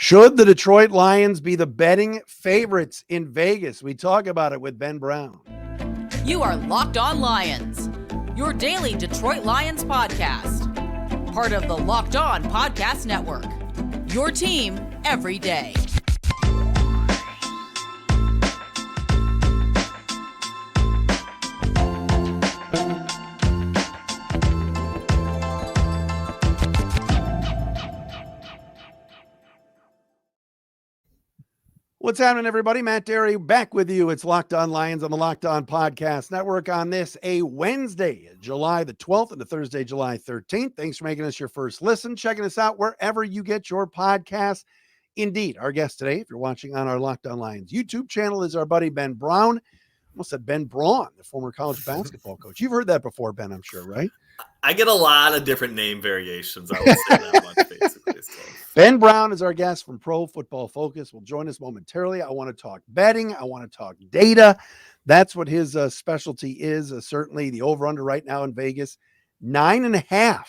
Should the Detroit Lions be the betting favorites in Vegas? We talk about it with Ben Brown. You are Locked On Lions, your daily Detroit Lions podcast. Part of the Locked On Podcast Network, your team every day. What's happening, everybody? Matt Dery back with you. It's Locked On Lions on the Locked On Podcast Network on this, a Wednesday, July the 12th and a Thursday, July 13th. Thanks for making us your first listen, checking us out wherever you get your podcasts. Indeed, our guest today, if you're watching on our Locked On Lions YouTube channel, is our buddy Ben Brown. Almost said Ben Braun, the former college basketball coach. You've heard that before, Ben, I'm sure, right? I get a lot of different name variations. I would say that much, basically. So. Ben Brown is our guest from Pro Football Focus. Will join us momentarily. I want to talk betting. I want to talk data. That's what his specialty is. Certainly the over-under right now in Vegas, 9.5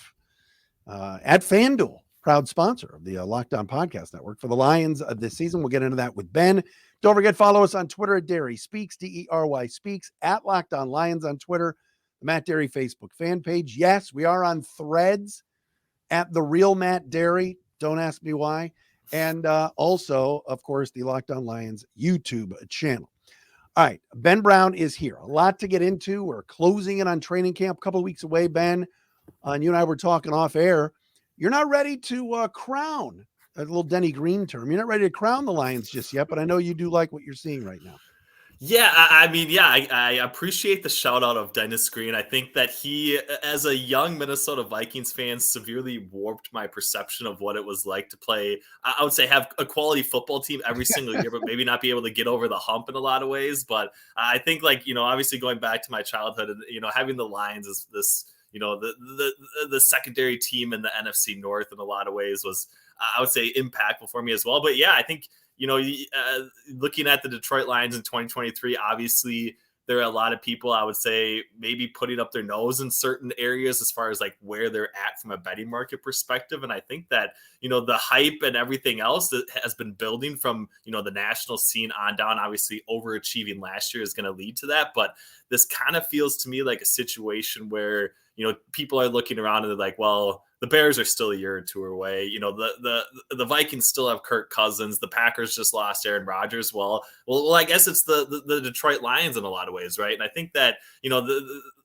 at FanDuel, proud sponsor of the Locked On Podcast Network for the Lions this season. We'll get into that with Ben. Don't forget, follow us on Twitter at Dery Speaks, Dery Speaks, at Locked On Lions on Twitter, the Matt Dery Facebook fan page. Yes, we are on Threads at The Real Matt Dery. Don't ask me why. And also, of course, the Locked On Lions YouTube channel. All right, Ben Brown is here. A lot to get into. We're closing in on training camp, a couple of weeks away, Ben. And you and I were talking off air. You're not ready to crown, a little Denny Green term. You're not ready to crown the Lions just yet, but I know you do like what you're seeing right now. Yeah, I appreciate the shout out of Dennis Green. I think that he, as a young Minnesota Vikings fan, severely warped my perception of what it was like to play. I would say have a quality football team every single year, but maybe not be able to get over the hump in a lot of ways. But I think, obviously going back to my childhood and, having the Lions as this, the secondary team in the NFC North in a lot of ways was, I would say, impactful for me as well. But yeah, I think, looking at the Detroit Lions in 2023, obviously there are a lot of people, I would say, maybe putting up their nose in certain areas as far as like where they're at from a betting market perspective. And I think that, the hype and everything else that has been building from, the national scene on down, obviously overachieving last year is going to lead to that. But this kind of feels to me like a situation where, people are looking around and they're like, well, the Bears are still a year or two away. The Vikings still have Kirk Cousins. The Packers just lost Aaron Rodgers. Well, I guess it's the Detroit Lions in a lot of ways, right? And I think that,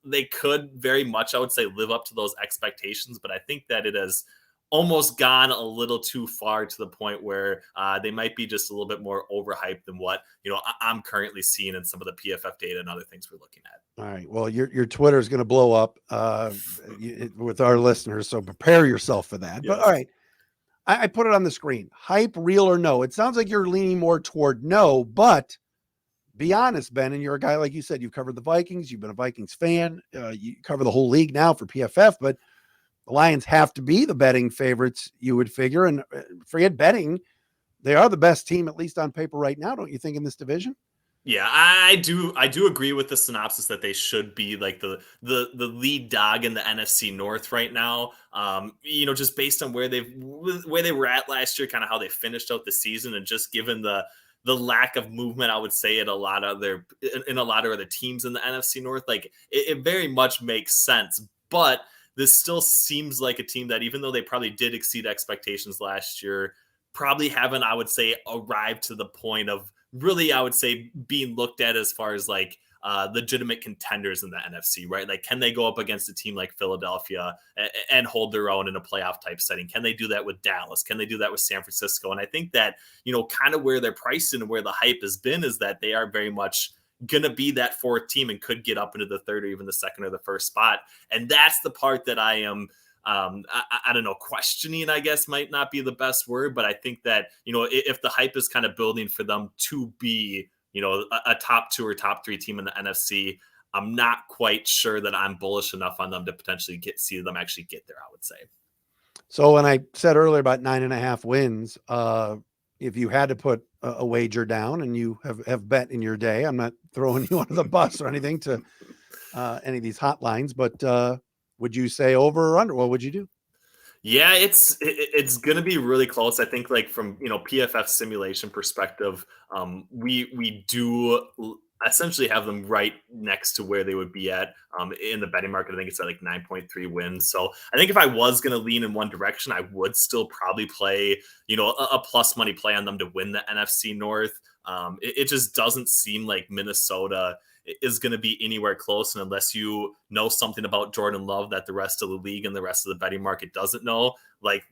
they could very much, I would say, live up to those expectations. But I think that it has almost gone a little too far to the point where they might be just a little bit more overhyped than what, I'm currently seeing in some of the PFF data and other things we're looking at. All right. Well, your Twitter is going to blow up with our listeners, so prepare yourself for that. Yes. But all right, I put it on the screen. Hype, real or no? It sounds like you're leaning more toward no, but be honest, Ben, and you're a guy, like you said, you've covered the Vikings. You've been a Vikings fan. You cover the whole league now for PFF, but the Lions have to be the betting favorites, you would figure. And forget betting. They are the best team, at least on paper right now, don't you think, in this division? Yeah, I do agree with the synopsis that they should be like the lead dog in the NFC North right now. Just based on where they were at last year, kind of how they finished out the season, and just given the lack of movement, I would say, in a lot of other teams in the NFC North, like it very much makes sense. But this still seems like a team that, even though they probably did exceed expectations last year, probably haven't, I would say, arrived to the point of really, I would say, being looked at as far as like legitimate contenders in the NFC, right? Like, can they go up against a team like Philadelphia and hold their own in a playoff type setting? Can they do that with Dallas? Can they do that with San Francisco? And I think that, kind of where they're priced and where the hype has been is that they are very much going to be that fourth team and could get up into the third or even the second or the first spot. And that's the part that I am, I don't know, questioning, I guess, might not be the best word, but I think that, if the hype is kind of building for them to be, a top two or top three team in the NFC, I'm not quite sure that I'm bullish enough on them to potentially see them actually get there, I would say. So when I said earlier about 9.5 wins, if you had to put a wager down, and you have bet in your day, I'm not throwing you under the bus or anything to any of these hotlines, but would you say over or under? What would you do? Yeah, it's going to be really close. I think, like from PFF simulation perspective, we do essentially have them right next to where they would be at in the betting market. I think it's at like 9.3 wins. So I think if I was going to lean in one direction, I would still probably play a plus money play on them to win the NFC North. It just doesn't seem like Minnesota is going to be anywhere close. And unless you know something about Jordan Love that the rest of the league and the rest of the betting market doesn't know, like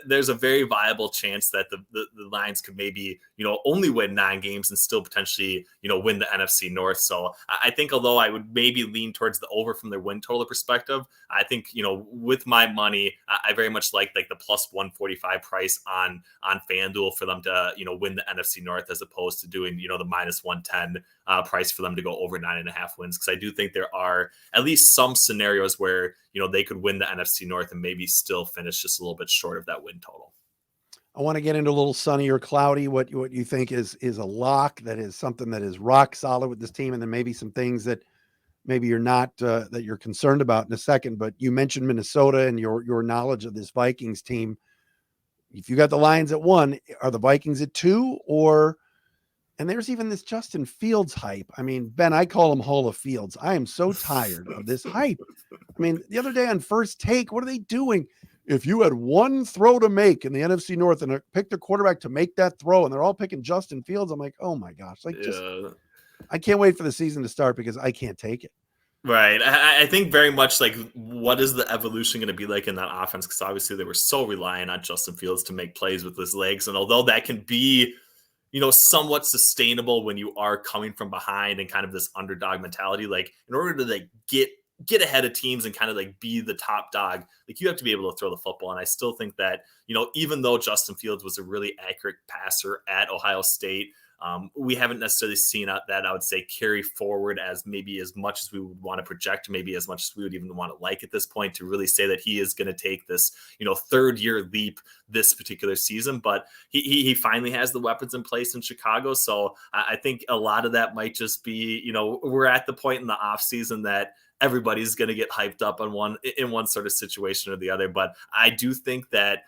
there's a very viable chance that the Lions could maybe, only win 9 games and still potentially, win the NFC North. So I think although I would maybe lean towards the over from their win total perspective, I think, with my money, I very much like the plus 145 price on FanDuel for them to, win the NFC North as opposed to doing, the minus 110 price for them to go over 9.5 wins. Cause I do think there are at least some scenarios where, they could win the NFC North and maybe still finish just a little bit short of that win total. I want to get into a little sunny or cloudy. What you think is a lock that is something that is rock solid with this team, and then maybe some things that maybe you're not that you're concerned about in a second. But you mentioned Minnesota and your knowledge of this Vikings team. If you got the Lions at 1, are the Vikings at 2? And there's even this Justin Fields hype. I mean, Ben, I call him Hall of Fields. I am so tired of this hype. I mean, the other day on First Take, what are they doing? If you had one throw to make in the NFC North and picked a quarterback to make that throw, and they're all picking Justin Fields, I'm like, oh my gosh, I can't wait for the season to start because I can't take it. Right. I think very much like what is the evolution going to be like in that offense? Because obviously they were so reliant on Justin Fields to make plays with his legs. And although that can be, somewhat sustainable when you are coming from behind and kind of this underdog mentality, like in order to like get ahead of teams and kind of like be the top dog, like you have to be able to throw the football. And I still think that, even though Justin Fields was a really accurate passer at Ohio State, we haven't necessarily seen that, I would say, carry forward as maybe as much as we would want to project, maybe as much as we would even want to like at this point to really say that he is going to take this, third year leap this particular season. But he finally has the weapons in place in Chicago. So I think a lot of that might just be, we're at the point in the offseason that everybody's going to get hyped up on one sort of situation or the other. But I do think that,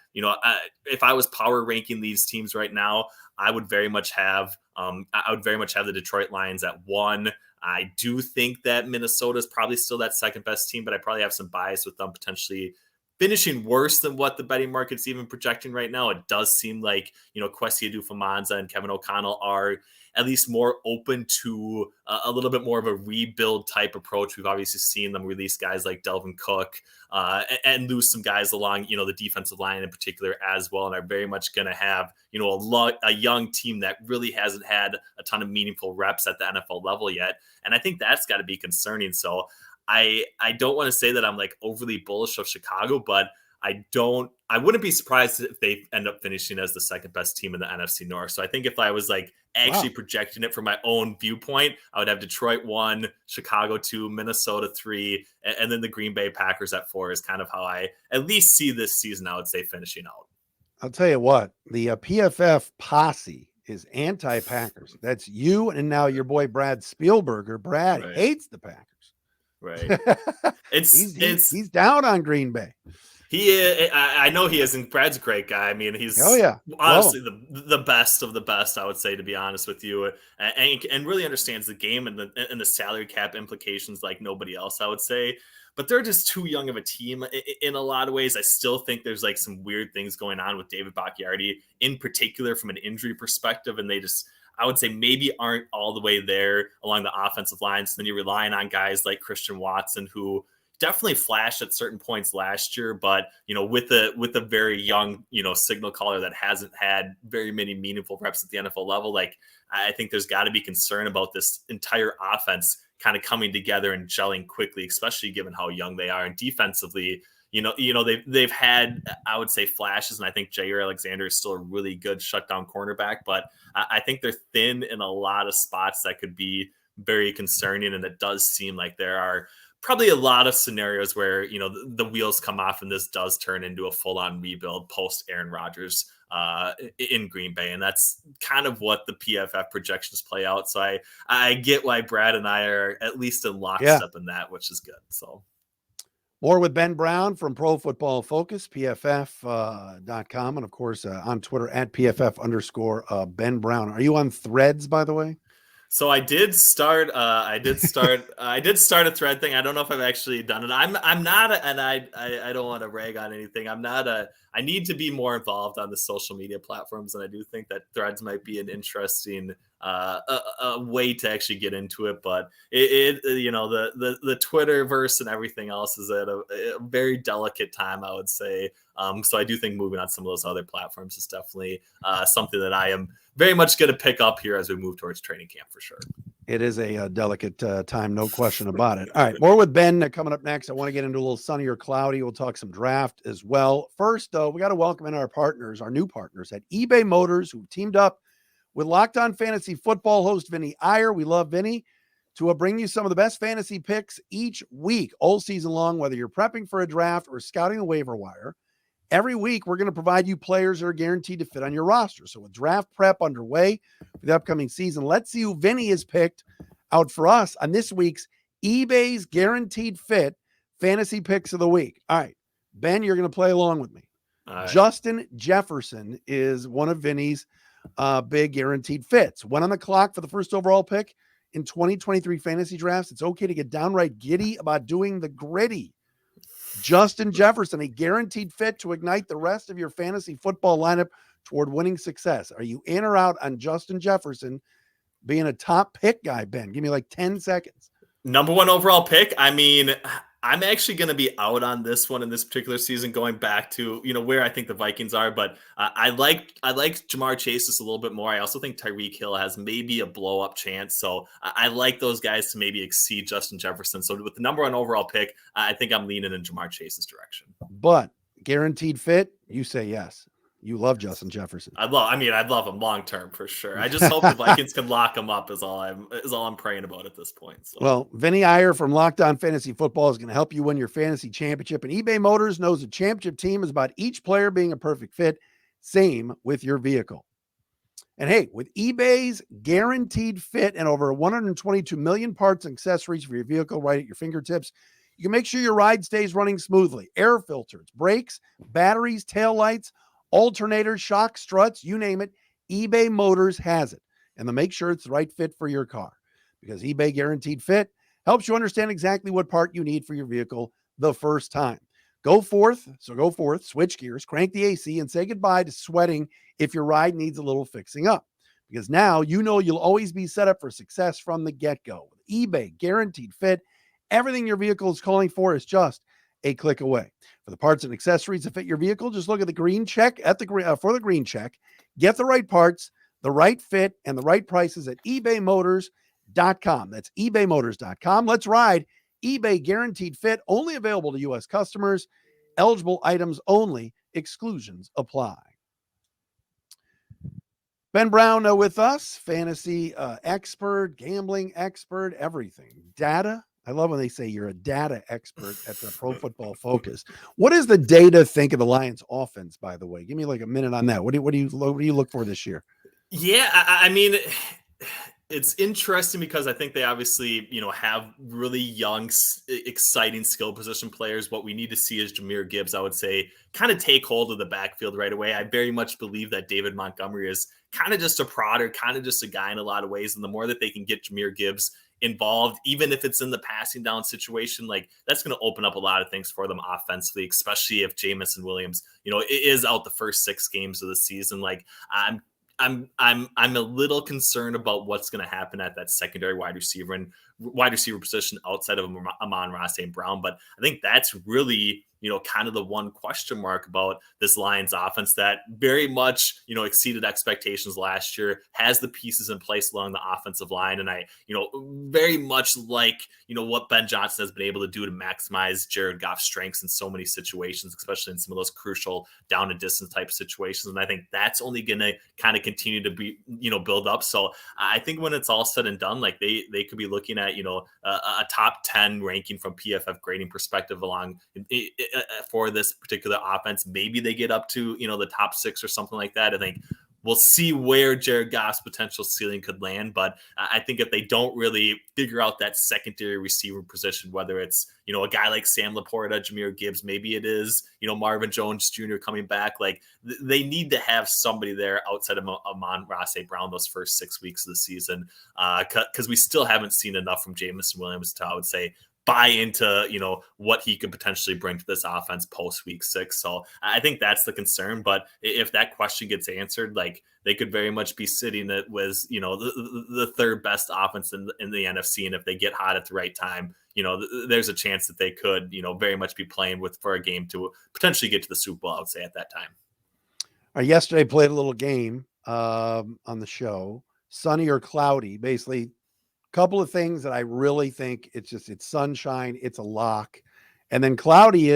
if I was power ranking these teams right now, I would very much have the Detroit Lions at 1. I do think that Minnesota is probably still that second best team, but I probably have some bias with them potentially finishing worse than what the betting market's even projecting right now. It does seem like, Kwesi Adofo-Mensah and Kevin O'Connell are at least more open to a little bit more of a rebuild type approach. We've obviously seen them release guys like Delvin Cook and lose some guys along, the defensive line in particular as well, and are very much going to have, a young team that really hasn't had a ton of meaningful reps at the NFL level yet. And I think that's got to be concerning. So I don't want to say that I'm like overly bullish of Chicago, but I wouldn't be surprised if they end up finishing as the second best team in the NFC North. So I think if I was like actually projecting it from my own viewpoint, I would have Detroit 1, Chicago 2, Minnesota 3, and then the Green Bay Packers at 4 is kind of how I at least see this season, I would say, finishing out. I'll tell you what, the PFF posse is anti-Packers. That's you and now your boy Brad Spielberger. Brad hates the Packers. Right. He's down on Green Bay. I know he is, and Brad's a great guy. I mean, he's honestly the best of the best, I would say, to be honest with you, and really understands the game and the salary cap implications like nobody else, I would say. But they're just too young of a team in a lot of ways. I still think there's like some weird things going on with David Bakhtiari, in particular from an injury perspective, and they just, I would say, maybe aren't all the way there along the offensive line. So then you're relying on guys like Christian Watson, who definitely flashed at certain points last year, but with a very young signal caller that hasn't had very many meaningful reps at the NFL level, like I think there's got to be concern about this entire offense kind of coming together and gelling quickly, especially given how young they are. And defensively, they've had, I would say, flashes, and I think Jair Alexander is still a really good shutdown cornerback, but I think they're thin in a lot of spots that could be very concerning, and it does seem like there are probably a lot of scenarios where, the wheels come off and this does turn into a full-on rebuild post Aaron Rodgers in Green Bay. And that's kind of what the PFF projections play out. So I get why Brad and I are at least in lockstep in that, which is good. So, More with Ben Brown from Pro Football Focus, PFF.com, and of course on Twitter at PFF_Ben Brown. Are you on Threads, by the way? So I did start. I did start a thread thing. I don't know if I've actually done it. I'm not, and I don't want to rag on anything. I'm not a. I need to be more involved on the social media platforms, and I do think that Threads might be an interesting a way to actually get into it. But it the Twitterverse and everything else is at a very delicate time, I would say. So I do think moving on some of those other platforms is definitely something that I am very much going to pick up here as we move towards training camp for sure. It is a delicate time, no question about it. All right, more with Ben coming up next. I want to get into a little sunny or cloudy. We'll talk some draft as well. First, though, we got to welcome in our partners, our new partners at eBay Motors, who teamed up with Locked On Fantasy Football host Vinny Iyer. We love Vinny to bring you some of the best fantasy picks each week, all season long, whether you're prepping for a draft or scouting the waiver wire. Every week, we're going to provide you players that are guaranteed to fit on your roster. So with draft prep underway for the upcoming season, let's see who Vinny has picked out for us on this week's eBay's Guaranteed Fit Fantasy Picks of the Week. All right, Ben, you're going to play along with me. Right. Justin Jefferson is one of Vinny's big guaranteed fits. Went on the clock for the first overall pick in 2023 fantasy drafts. It's okay to get downright giddy about doing the gritty. Justin Jefferson, a guaranteed fit to ignite the rest of your fantasy football lineup toward winning success. Are you in or out on Justin Jefferson being a top pick guy, Ben? Give me like 10 seconds. Number one overall pick. I mean, I'm actually going to be out on this one in this particular season, going back to, where I think the Vikings are. But I like Jamar Chase just a little bit more. I also think Tyreek Hill has maybe a blow up chance. So I like those guys to maybe exceed Justin Jefferson. So with the number one overall pick, I think I'm leaning in Jamar Chase's direction. But guaranteed fit, you say yes. You love Justin Jefferson. I'd love him long term for sure. I just hope the Vikings can lock him up is all I'm praying about at this point. So. Well, Vinny Iyer from Locked On Fantasy Football is going to help you win your fantasy championship. And eBay Motors knows a championship team is about each player being a perfect fit. Same with your vehicle. And hey, with eBay's Guaranteed Fit and over 122 million parts and accessories for your vehicle right at your fingertips, you can make sure your ride stays running smoothly. Air filters, brakes, batteries, taillights, alternators, shock struts, you name it, eBay Motors has it. And they'll make sure it's the right fit for your car, because eBay Guaranteed Fit helps you understand exactly what part you need for your vehicle the first time. Go forth, switch gears, crank the AC, and say goodbye to sweating if your ride needs a little fixing up. Because now you know you'll always be set up for success from the get-go. With eBay Guaranteed Fit, everything your vehicle is calling for is just a click away. For the parts and accessories that fit your vehicle, just look at the green check for the green check. Get the right parts, the right fit, and the right prices at ebaymotors.com. That's ebaymotors.com. Let's ride. eBay Guaranteed Fit, only available to U.S. customers. Eligible items only. Exclusions apply. Ben Brown with us, fantasy expert, gambling expert, everything. Data. I love when they say you're a data expert at the Pro Football Focus. What does the data think of the Lions offense, by the way? Give me like a minute on that. What do you look for this year? Yeah, I mean, it's interesting because I think they obviously, have really young, exciting skill position players. What we need to see is Jahmyr Gibbs, I would say, kind of take hold of the backfield right away. I very much believe that David Montgomery is kind of just a prodder, kind of just a guy in a lot of ways. And the more that they can get Jahmyr Gibbs involved, even if it's in the passing down situation, like that's going to open up a lot of things for them offensively, especially if Jamison Williams, is out the first 6 games of the season. Like I'm a little concerned about what's going to happen at that secondary wide receiver position outside of Amon-Ra St. Brown. But I think that's really, kind of the one question mark about this Lions offense that very much, exceeded expectations last year, has the pieces in place along the offensive line. And I, very much like, what Ben Johnson has been able to do to maximize Jared Goff's strengths in so many situations, especially in some of those crucial down and distance type situations. And I think that's only going to kind of continue to be, build up. So I think when it's all said and done, like they could be looking at, a top 10 ranking from PFF grading perspective along for this particular offense. Maybe they get up to, the top 6 or something like that. I think we'll see where Jared Goff's potential ceiling could land. But I think if they don't really figure out that secondary receiver position, whether it's, a guy like Sam Laporta, Jahmyr Gibbs, maybe it is, Marvin Jones Jr. coming back, like they need to have somebody there outside of Amon-Ra St. Brown those first 6 weeks of the season, because we still haven't seen enough from Jameson Williams to, I would say, buy into, what he could potentially bring to this offense post week 6. So I think that's the concern. But if that question gets answered, like they could very much be sitting it was, the third best offense in the NFC. And if they get hot at the right time, there's a chance that they could, very much be playing for a game to potentially get to the Super Bowl, I would say, at that time. Yesterday played a little game on the show, sunny or cloudy, basically. Couple of things that I really think it's sunshine, it's a lock. And then cloudy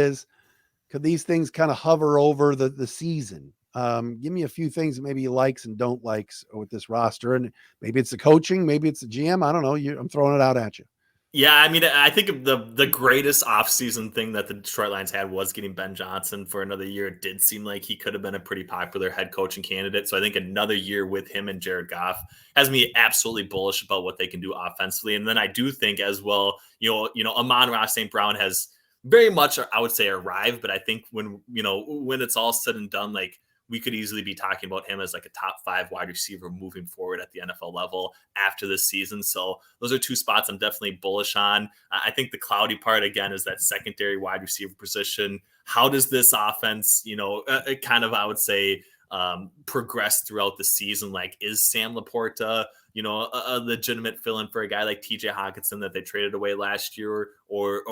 could these things kind of hover over the season? Give me a few things that maybe you likes and don't likes with this roster. And maybe it's the coaching, maybe it's the GM. I don't know. I'm throwing it out at you. Yeah, I mean, I think the greatest offseason thing that the Detroit Lions had was getting Ben Johnson for another year. It did seem like he could have been a pretty popular head coaching candidate. So I think another year with him and Jared Goff has me absolutely bullish about what they can do offensively. And then I do think as well, Amon-Ra St. Brown has very much, I would say, arrived. But I think when it's all said and done, like, we could easily be talking about him as like a top 5 wide receiver moving forward at the NFL level after this season. So those are 2 spots I'm definitely bullish on. I think the cloudy part, again, is that secondary wide receiver position. How does this offense, kind of, I would say, progress throughout the season? Like, is Sam Laporta, a legitimate fill-in for a guy like TJ Hawkinson that they traded away last year, or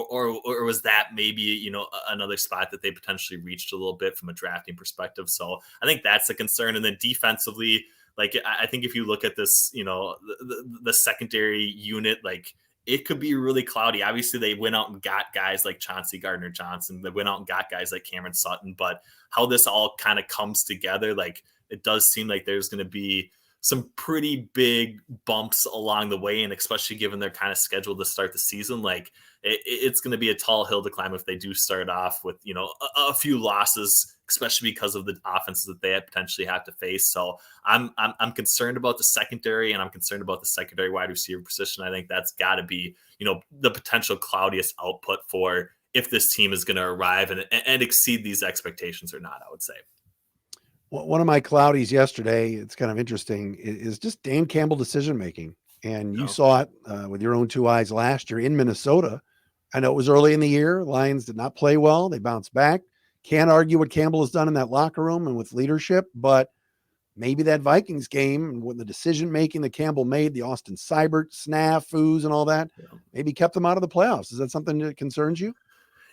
was that maybe, another spot that they potentially reached a little bit from a drafting perspective? So I think that's a concern. And then defensively, like, I think if you look at this, the secondary unit, like, it could be really cloudy. Obviously, they went out and got guys like Chauncey Gardner-Johnson. They went out and got guys like Cameron Sutton. But how this all kind of comes together, like, it does seem like there's going to be some pretty big bumps along the way. And especially given their kind of schedule to start the season, like, it's going to be a tall hill to climb if they do start off with, a few losses, especially because of the offenses that they potentially have to face. So I'm concerned about the secondary, and I'm concerned about the secondary wide receiver position. I think that's got to be, the potential cloudiest output for if this team is going to arrive and exceed these expectations or not, I would say. One of my cloudies yesterday, it's kind of interesting, is just Dan Campbell decision-making. And you saw it with your own 2 eyes last year in Minnesota. I know it was early in the year. Lions did not play well. They bounced back. Can't argue what Campbell has done in that locker room and with leadership, but maybe that Vikings game and with the decision-making that Campbell made, the Austin Seibert snafus and all that, maybe kept them out of the playoffs. Is that something that concerns you?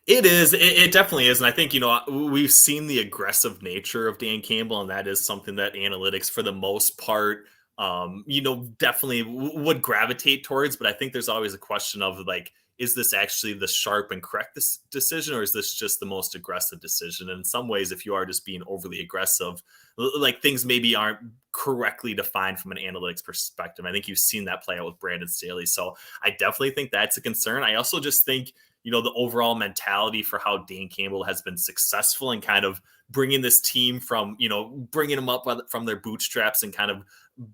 It is. It definitely is. And I think, we've seen the aggressive nature of Dan Campbell, and that is something that analytics, for the most part, definitely would gravitate towards. But I think there's always a question of, like, is this actually the sharp and correct decision, or is this just the most aggressive decision? And in some ways, if you are just being overly aggressive, like, things maybe aren't correctly defined from an analytics perspective. I think you've seen that play out with Brandon Staley. So I definitely think that's a concern. I also just think, the overall mentality for how Dan Campbell has been successful and kind of bringing this team from, bringing them up from their bootstraps and kind of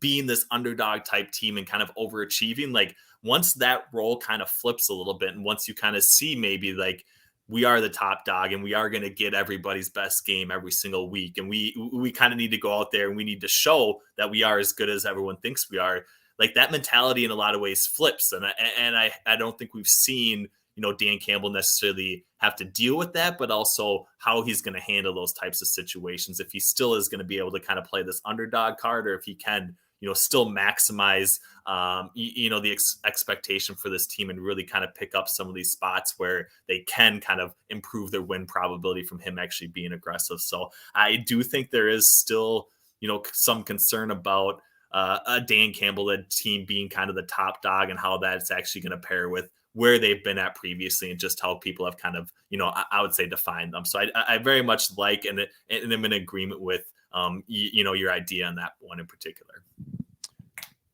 being this underdog type team and kind of overachieving. Like, once that role kind of flips a little bit, and once you kind of see maybe, like, we are the top dog and we are going to get everybody's best game every single week, and we kind of need to go out there and we need to show that we are as good as everyone thinks we are. Like, that mentality in a lot of ways flips. And I don't think we've seen, Dan Campbell necessarily have to deal with that, but also how he's going to handle those types of situations. If he still is going to be able to kind of play this underdog card, or if he can, still maximize, the expectation for this team and really kind of pick up some of these spots where they can kind of improve their win probability from him actually being aggressive. So I do think there is still, some concern about a Dan Campbell-led team being kind of the top dog, and how that's actually going to pair with where they've been at previously and just how people have kind of, I would say, defined them. So I very much like, and I'm in agreement with, your idea on that one in particular.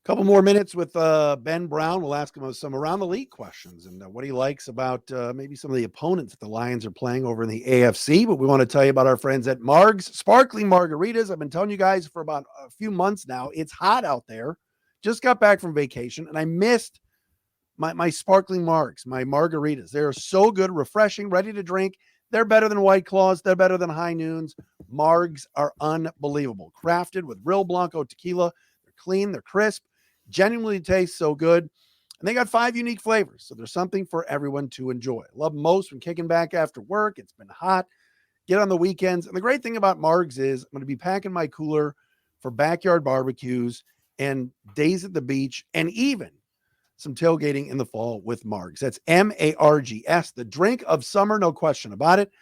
Couple more minutes with Ben Brown. We'll ask him some around the league questions and what he likes about maybe some of the opponents that the Lions are playing over in the AFC. But we want to tell you about our friends at Marg's Sparkling Margaritas. I've been telling you guys for about a few months now. It's hot out there. Just got back from vacation, and I missed my sparkling margs, my margaritas. They're so good, refreshing, ready to drink. They're better than White Claws. They're better than High Noons. Margs are unbelievable. Crafted with real Blanco tequila. They're clean. They're crisp. Genuinely taste so good. And they got 5 unique flavors. So there's something for everyone to enjoy. Love them most when kicking back after work. It's been hot. Get on the weekends. And the great thing about Margs is I'm going to be packing my cooler for backyard barbecues and days at the beach and even some tailgating in the fall with Margs. That's M-A-R-G-S, the drink of summer, no question about it.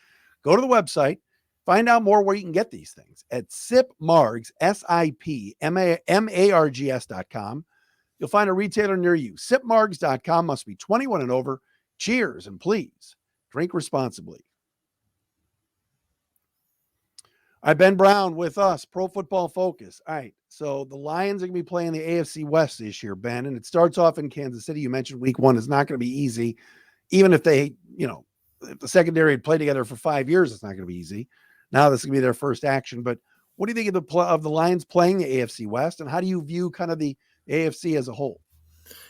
Go to the website. Find out more where you can get these things at SipMargs, SIPMARGS.com. You'll find a retailer near you. SipMargs.com, must be 21 and over. Cheers, and please drink responsibly. All right, Ben Brown with us, Pro Football Focus. All right, so the Lions are going to be playing the AFC West this year, Ben, and it starts off in Kansas City. You mentioned week 1 is not going to be easy. Even if they, if the secondary had played together for 5 years, it's not going to be easy. Now this is going to be their first action. But what do you think of the Lions playing the AFC West, and how do you view kind of the AFC as a whole?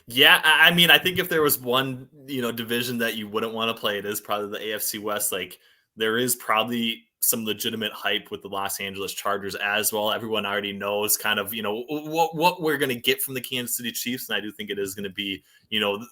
Yeah, I mean, I think if there was one, division that you wouldn't want to play, it is probably the AFC West. Like, there is probably some legitimate hype with the Los Angeles Chargers as well. Everyone already knows kind of, what we're going to get from the Kansas City Chiefs. And I do think it is going to be,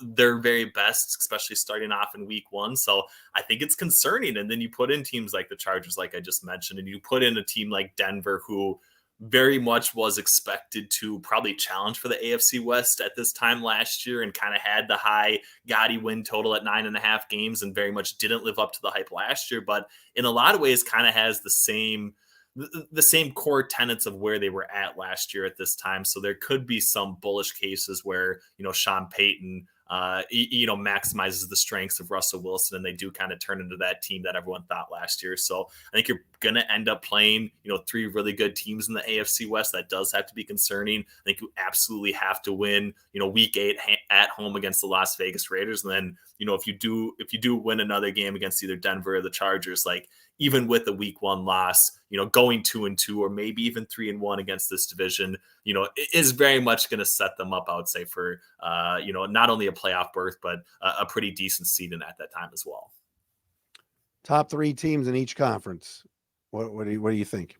their very best, especially starting off in week 1. So I think it's concerning. And then you put in teams like the Chargers, like I just mentioned, and you put in a team like Denver, who very much was expected to probably challenge for the AFC West at this time last year and kind of had the high gaudy win total at 9.5 games and very much didn't live up to the hype last year, but in a lot of ways kind of has the same core tenets of where they were at last year at this time. So there could be some bullish cases where, Sean Payton, maximizes the strengths of Russell Wilson, and they do kind of turn into that team that everyone thought last year. So I think you're going to end up playing, 3 really good teams in the AFC West. That does have to be concerning. I think you absolutely have to win, week 8 at home against the Las Vegas Raiders. And then, if you do win another game against either Denver or the Chargers, like even with a week 1 loss, going 2-2 or maybe even 3-1 against this division, is very much going to set them up, I would say, for, not only a playoff berth, but a pretty decent season at that time as well. Top 3 teams in each conference. What do you think?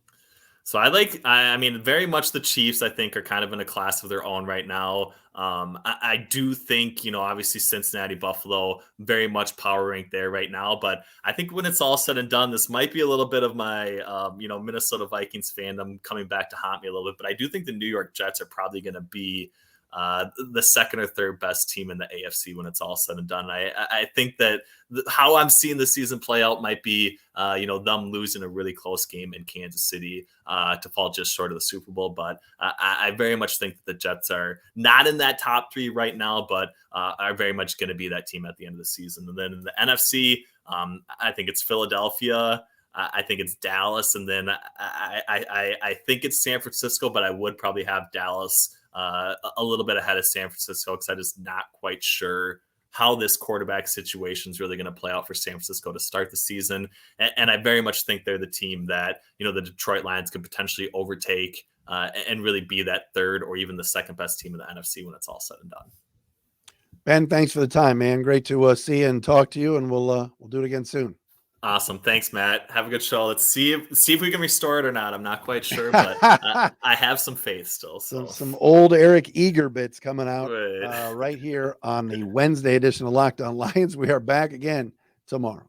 So I mean, very much the Chiefs, I think, are kind of in a class of their own right now. I do think, obviously Cincinnati, Buffalo, very much power rank there right now. But I think when it's all said and done, this might be a little bit of my, Minnesota Vikings fandom coming back to haunt me a little bit. But I do think the New York Jets are probably going to be the second or third best team in the AFC when it's all said and done. I think that how I'm seeing the season play out might be, them losing a really close game in Kansas City to fall just short of the Super Bowl. But I very much think that the Jets are not in that top 3 right now, but are very much going to be that team at the end of the season. And then in the NFC, I think it's Philadelphia. I think it's Dallas. And then I think it's San Francisco, but I would probably have Dallas a little bit ahead of San Francisco because I'm just not quite sure how this quarterback situation is really going to play out for San Francisco to start the season. And I very much think they're the team that, the Detroit Lions could potentially overtake and really be that third or even the second best team in the NFC when it's all said and done. Ben, thanks for the time, man. Great to see you and talk to you, and we'll do it again soon. Awesome. Thanks, Matt. Have a good show. Let's see if we can restore it or not. I'm not quite sure, but I have some faith still. So some old Eric Eager bits coming out right here on the Wednesday edition of Locked On Lions. We are back again tomorrow.